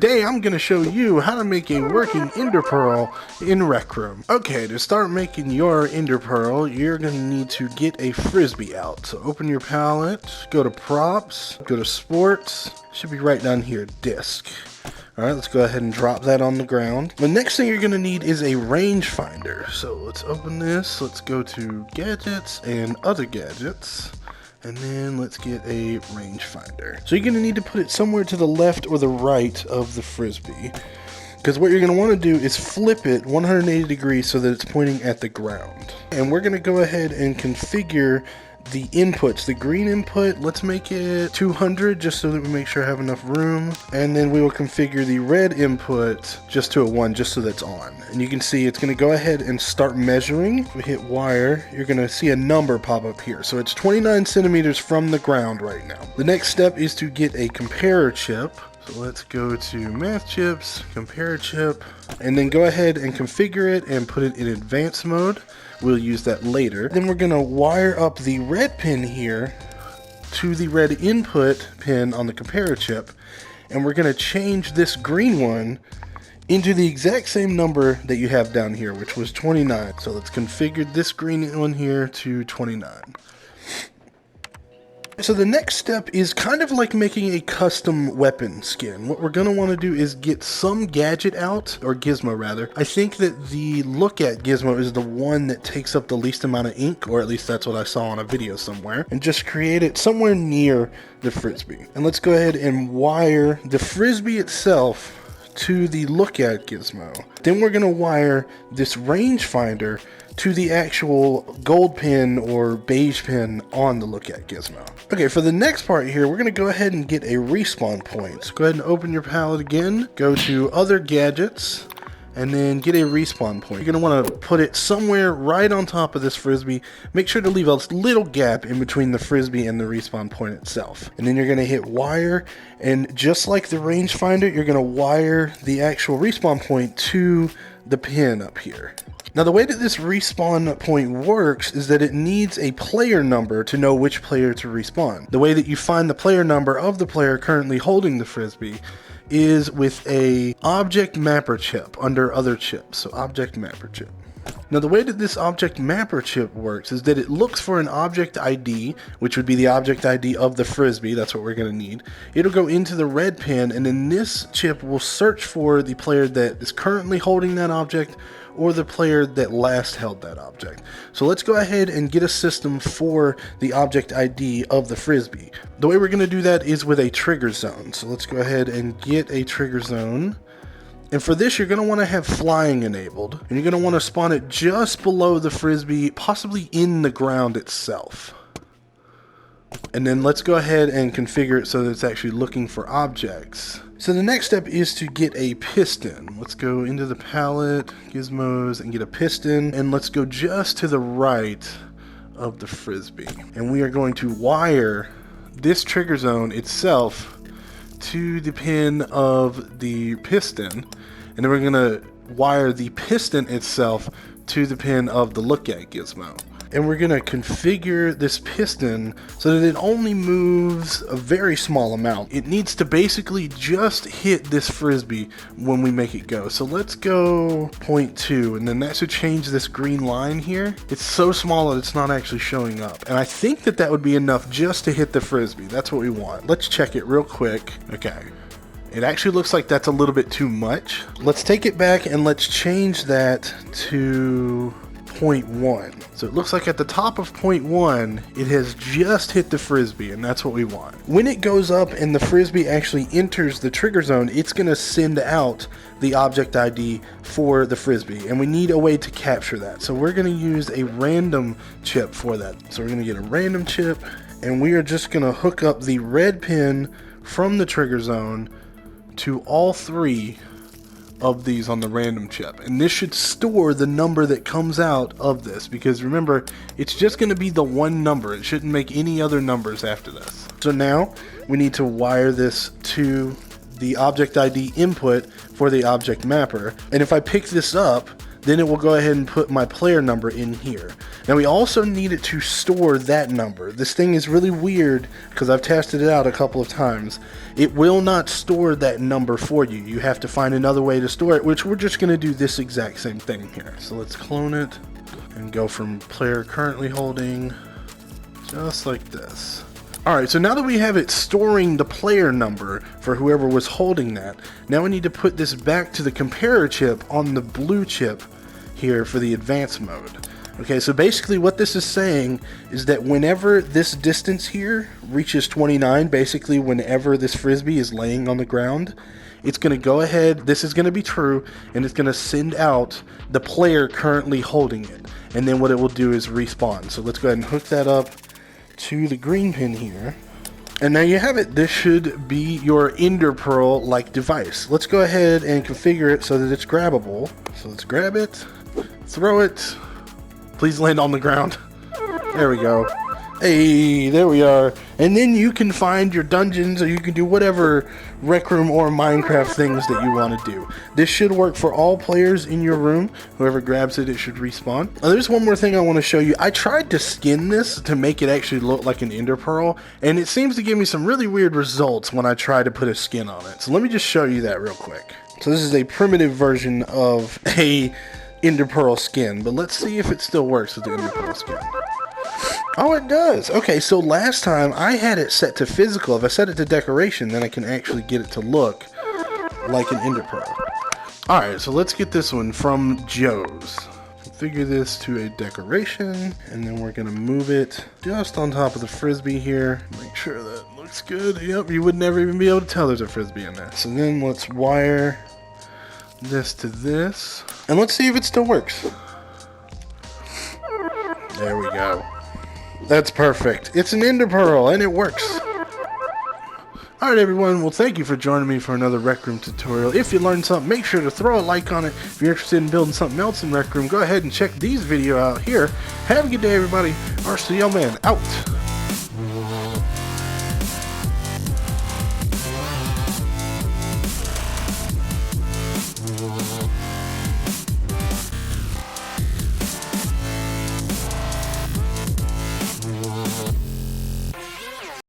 Today I'm going to show you how to make a working ender pearl in Rec Room. Okay, to start making your ender pearl, you're going to need to get a Frisbee out. So open your palette, go to props, go to sports, should be right down here, disc. Alright, let's go ahead and drop that on the ground. The next thing you're going to need is a rangefinder. So let's open this, let's go to gadgets and other gadgets. And then let's get a rangefinder. So you're going to need to put it somewhere to the left or the right of the Frisbee. Because what you're going to want to do is flip it 180 degrees so that it's pointing at the ground. And we're going to go ahead and configure the inputs. The green input, let's make it 200 just so that we make sure I have enough room. And then we will configure the red input just to a 1 just so that's on. And you can see it's going to go ahead and start measuring. If we hit wire, you're going to see a number pop up here. So it's 29 centimeters from the ground right now. The next step is to get a compare chip. So let's go to math chips, compare chip, and then go ahead and configure it and put it in advanced mode. We'll use that later. Then we're going to wire up the red pin here to the red input pin on the compare chip, and we're going to change this green one into the exact same number that you have down here, which was 29. So let's configure this green one here to 29. So the next step is kind of like making a custom weapon skin. What we're going to want to do is get some gadget out, or gizmo rather. I think that the look at gizmo is the one that takes up the least amount of ink, or at least that's what I saw on a video somewhere, and just create it somewhere near the Frisbee. And let's go ahead and wire the Frisbee itself to the look at gizmo. Then we're going to wire this rangefinder to the actual gold pin or beige pin on the look at gizmo. Okay, for the next part here, we're going to go ahead and get a respawn point. So go ahead and open your palette again, go to other gadgets, and then get a respawn point. You're going to want to put it somewhere right on top of this Frisbee. Make sure to leave a little gap in between the Frisbee and the respawn point itself. And then you're going to hit wire, and just like the rangefinder, you're going to wire the actual respawn point to the pin up here. Now the way that this respawn point works is that it needs a player number to know which player to respawn. The way that you find the player number of the player currently holding the Frisbee is with a object mapper chip under other chips. So object mapper chip. Now the way that this object mapper chip works is that it looks for an object ID, which would be the object ID of the Frisbee. That's what we're going to need. It'll go into the red pin, and then this chip will search for the player that is currently holding that object or the player that last held that object. So let's go ahead and get a system for the object ID of the Frisbee. The way we're going to do that is with a trigger zone. So let's go ahead and get a trigger zone. And for this, you're going to want to have flying enabled, and you're going to want to spawn it just below the Frisbee, possibly in the ground itself. And then let's go ahead and configure it so that it's actually looking for objects. So the next step is to get a piston. Let's go into the palette, gizmos, and get a piston, and let's go just to the right of the Frisbee. And we are going to wire this trigger zone itself to the pin of the piston, and then we're going to wire the piston itself to the pin of the look at gizmo. And we're going to configure this piston so that it only moves a very small amount. It needs to basically just hit this Frisbee when we make it go. So let's go 0.2, and then that should change this green line here. It's so small that it's not actually showing up. And I think that that would be enough just to hit the Frisbee. That's what we want. Let's check it real quick. Okay. It actually looks like that's a little bit too much. Let's take it back and let's change that to 0.1. So it looks like at the top of 0.1 it has just hit the Frisbee, and that's what we want. When it goes up and the Frisbee actually enters the trigger zone, it's going to send out the object ID for the Frisbee, and we need a way to capture that. So we're going to use a random chip for that. So we're going to get a random chip, and we are just going to hook up the red pin from the trigger zone to all three of these on the random chip, and this should store the number that comes out of this, because remember, it's just going to be the one number. It shouldn't make any other numbers after this. So now we need to wire this to the object ID input for the object mapper, and if I pick this up, then it will go ahead and put my player number in here. Now we also need it to store that number. This thing is really weird because I've tested it out a couple of times. It will not store that number for you. You have to find another way to store it, which we're just going to do this exact same thing here. So let's clone it and go from player currently holding, just like this. Alright, so now that we have it storing the player number for whoever was holding that, now we need to put this back to the comparer chip on the blue chip here for the advanced mode. Okay, so basically what this is saying is that whenever this distance here reaches 29, basically whenever this Frisbee is laying on the ground, it's going to go ahead, this is going to be true, and it's going to send out the player currently holding it. And then what it will do is respawn. So let's go ahead and hook that up to the green pin here, and now you have it. This should be your Ender Pearl like device. Let's go ahead and configure it so that it's grabbable. So let's grab it, throw it, please land on the ground. There we go. Hey, there we are. And then you can find your dungeons, or you can do whatever Rec Room or Minecraft things that you want to do. This should work for all players in your room. Whoever grabs it, it should respawn. Now, there's one more thing I want to show you. I tried to skin this to make it actually look like an Ender Pearl, and it seems to give me some really weird results when I try to put a skin on it. So let me just show you that real quick. So this is a primitive version of a Ender Pearl skin, but let's see if it still works with the Ender Pearl skin. Oh, it does. Okay, so last time I had it set to physical. If I set it to decoration, then I can actually get it to look like an Ender Pearl. Alright, so let's get this one from Joe's. Configure this to a decoration, and then we're going to move it just on top of the Frisbee here. Make sure that looks good. Yep, you would never even be able to tell there's a Frisbee in there. So then let's wire this to this, and let's see if it still works. There we go. That's perfect. It's an Ender Pearl, and it works. Alright everyone, well thank you for joining me for another Rec Room tutorial. If you learned something, make sure to throw a like on it. If you're interested in building something else in Rec Room, go ahead and check these videos out here. Have a good day everybody. RCL Man out.